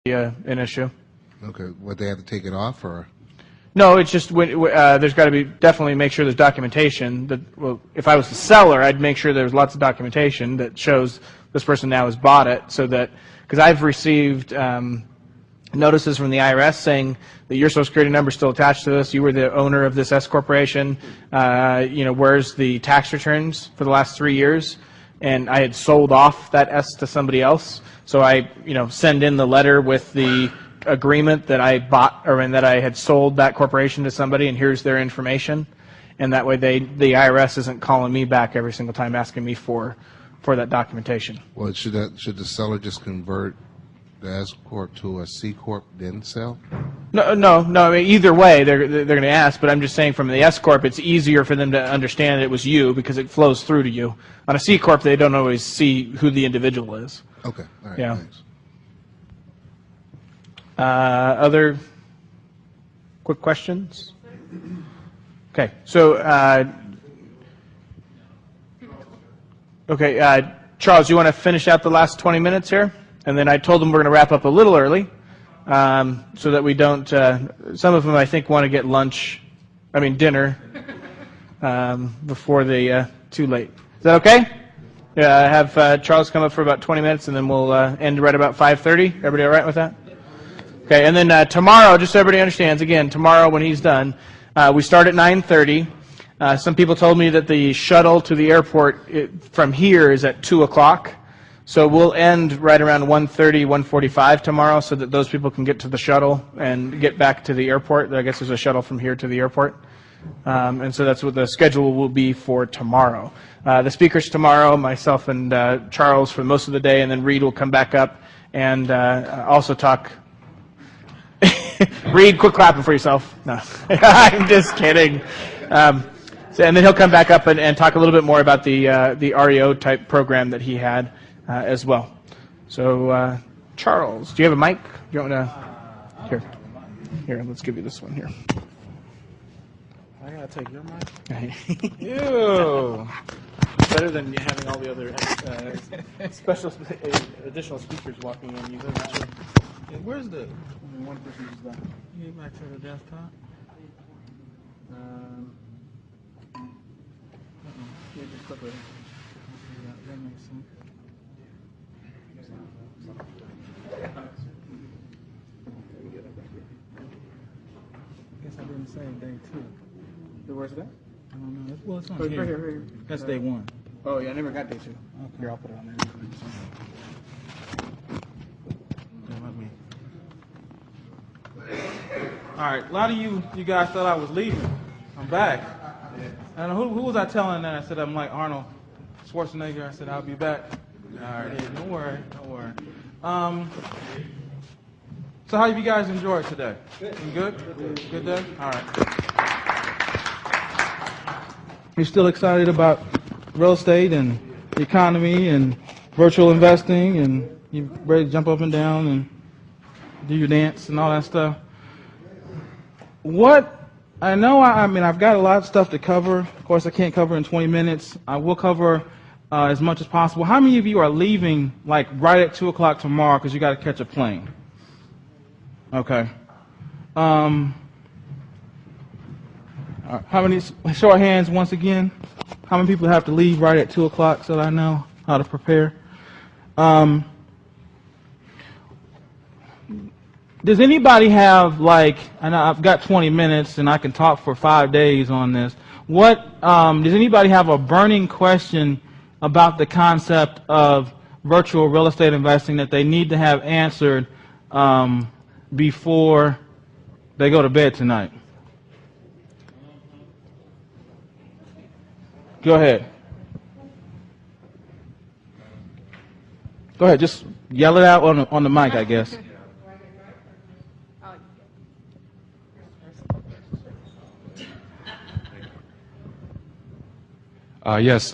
an issue. Okay, would they have to take it off, or? No, it's just there's got to be definitely make sure there's documentation. That, well, if I was the seller, I'd make sure there's lots of documentation that shows this person now has bought it, so that because I've received notices from the IRS saying that your Social Security number is still attached to this. You were the owner of this S corporation. Where's the tax returns for the last 3 years? And I had sold off that S to somebody else. So I, send in the letter with the agreement that I bought and that I had sold that corporation to somebody, and here's their information. And that way, the IRS isn't calling me back every single time asking me for that documentation. Well, should the seller just convert the S corp to a C corp then sell? No. I mean, either way, they're going to ask. But I'm just saying, from the S corp, it's easier for them to understand it was you because it flows through to you. On a C corp, they don't always see who the individual is. Okay. All right. Yeah. Thanks. Other quick questions? Okay. So, Charles, you want to finish out the last 20 minutes here? And then I told them we're going to wrap up a little early, so that we don't. Some of them, I think, want to get dinner, before they too late. Is that okay? Yeah, have Charles come up for about 20 minutes, and then we'll end right about 5:30. Everybody all right with that? Okay. And then tomorrow, just so everybody understands, again, tomorrow when he's done, we start at 9:30. Some people told me that the shuttle to the airport from here is at 2 o'clock. So we'll end right around 1:30, 1:45 tomorrow so that those people can get to the shuttle and get back to the airport. I guess there's a shuttle from here to the airport. And so that's what the schedule will be for tomorrow. The speakers tomorrow, myself and Charles for most of the day, and then Reed will come back up and also talk. Reed, quit clapping for yourself. No, I'm just kidding. And then he'll come back up and talk a little bit more about the REO type program that he had as well. So, Charles, do you have a mic? Do you want to? Here, let's give you this one here. I gotta take your mic. Ew. Better than having all the other additional speakers walking in. Where's the one person who's done? You get back to the desktop. Yeah, just click it. That makes sense. I guess I didn't say day 2. Where's that? I don't know. Well, it's on Right here. here. That's day 1. Oh, yeah, I never got day 2. Okay. Here, I'll put it on there. That might be. All right, a lot of you guys thought I was leaving. I'm back. And who was I telling that? I said I'm like Arnold Schwarzenegger. I said I'll be back. All right, don't worry. So how have you guys enjoyed today? You good? Good day? All right. You still excited about real estate and the economy and virtual investing, and you ready to jump up and down and do your dance and all that stuff? I've got a lot of stuff to cover. Of course, I can't cover in 20 minutes. I will cover as much as possible. How many of you are leaving like right at 2 o'clock tomorrow because you got to catch a plane? Okay. All right. How many? Show of hands once again. How many people have to leave right at 2 o'clock so that I know how to prepare? Does anybody have and I've got 20 minutes and I can talk for 5 days on this. Does anybody have a burning question about the concept of virtual real estate investing that they need to have answered before they go to bed tonight? Go ahead. Go ahead, just yell it out on the mic, I guess. Yes.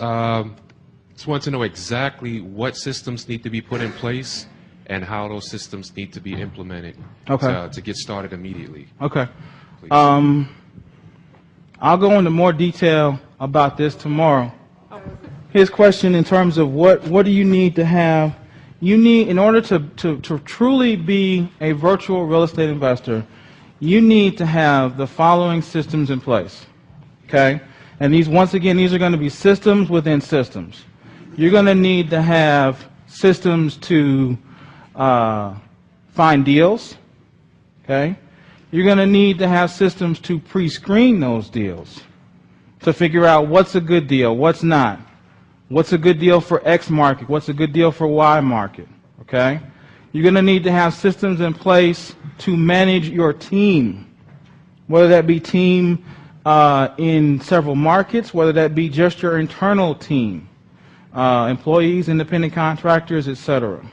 Just want to know exactly what systems need to be put in place and how those systems need to be implemented to get started immediately. Okay. Please. I'll go into more detail about this tomorrow. His question in terms of what do you need to have You need, in order to truly be a virtual real estate investor, you need to have the following systems in place, okay? And these, once again, these are going to be systems within systems. You're going to need to have systems to find deals, okay? You're going to need to have systems to pre-screen those deals, to figure out what's a good deal, what's not. What's a good deal for X market? What's a good deal for Y market? Okay? You're going to need to have systems in place to manage your team, whether that be team in several markets, whether that be just your internal team, employees, independent contractors, etc.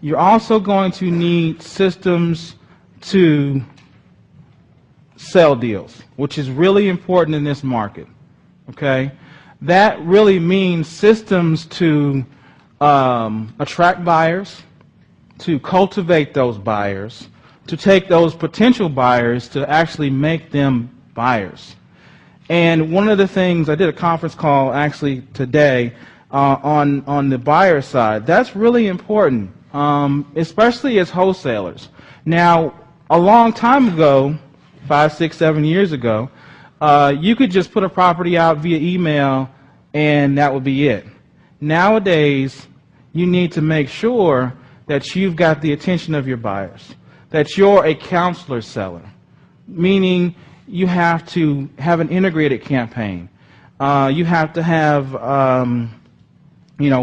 You're also going to need systems to sell deals, which is really important in this market. Okay? That really means systems to attract buyers, to cultivate those buyers, to take those potential buyers to actually make them buyers. And one of the things, I did a conference call actually today on the buyer side. That's really important, especially as wholesalers. Now, a long time ago, 5, 6, 7 years ago, you could just put a property out via email and that would be it. Nowadays, you need to make sure that you've got the attention of your buyers, that you're a counselor seller, meaning you have to have an integrated campaign. You have to have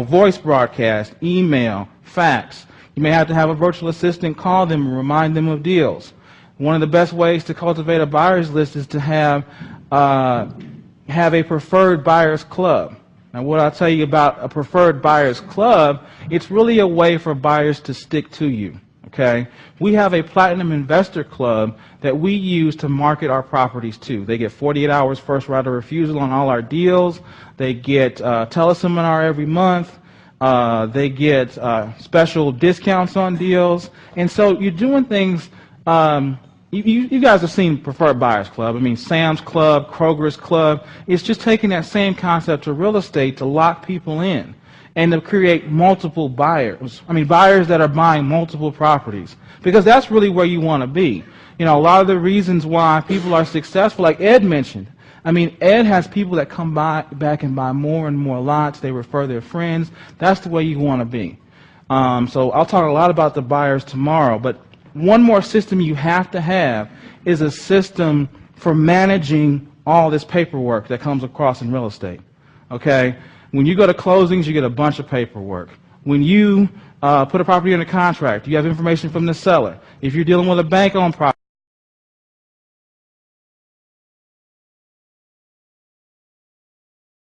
voice broadcast, email, fax. You may have to have a virtual assistant call them and remind them of deals. One of the best ways to cultivate a buyer's list is to have a preferred buyers club. Now, what I'll tell you about a preferred buyers club, it's really a way for buyers to stick to you. Okay? We have a Platinum Investor Club that we use to market our properties to. They get 48 hours first right of refusal on all our deals. They get teleseminar every month. They get special discounts on deals. And so you're doing things. You guys have seen Preferred Buyers Club. I mean, Sam's Club, Kroger's Club. It's just taking that same concept of real estate to lock people in and to create multiple buyers. I mean, buyers that are buying multiple properties, because that's really where you want to be. You know, a lot of the reasons why people are successful, like Ed mentioned. I mean, Ed has people that come back and buy more and more lots. They refer their friends. That's the way you want to be. So I'll talk a lot about the buyers tomorrow, but one more system you have to have is a system for managing all this paperwork that comes across in real estate. Okay? When you go to closings, you get a bunch of paperwork. When you put a property under contract, you have information from the seller. If you're dealing with a bank-owned property,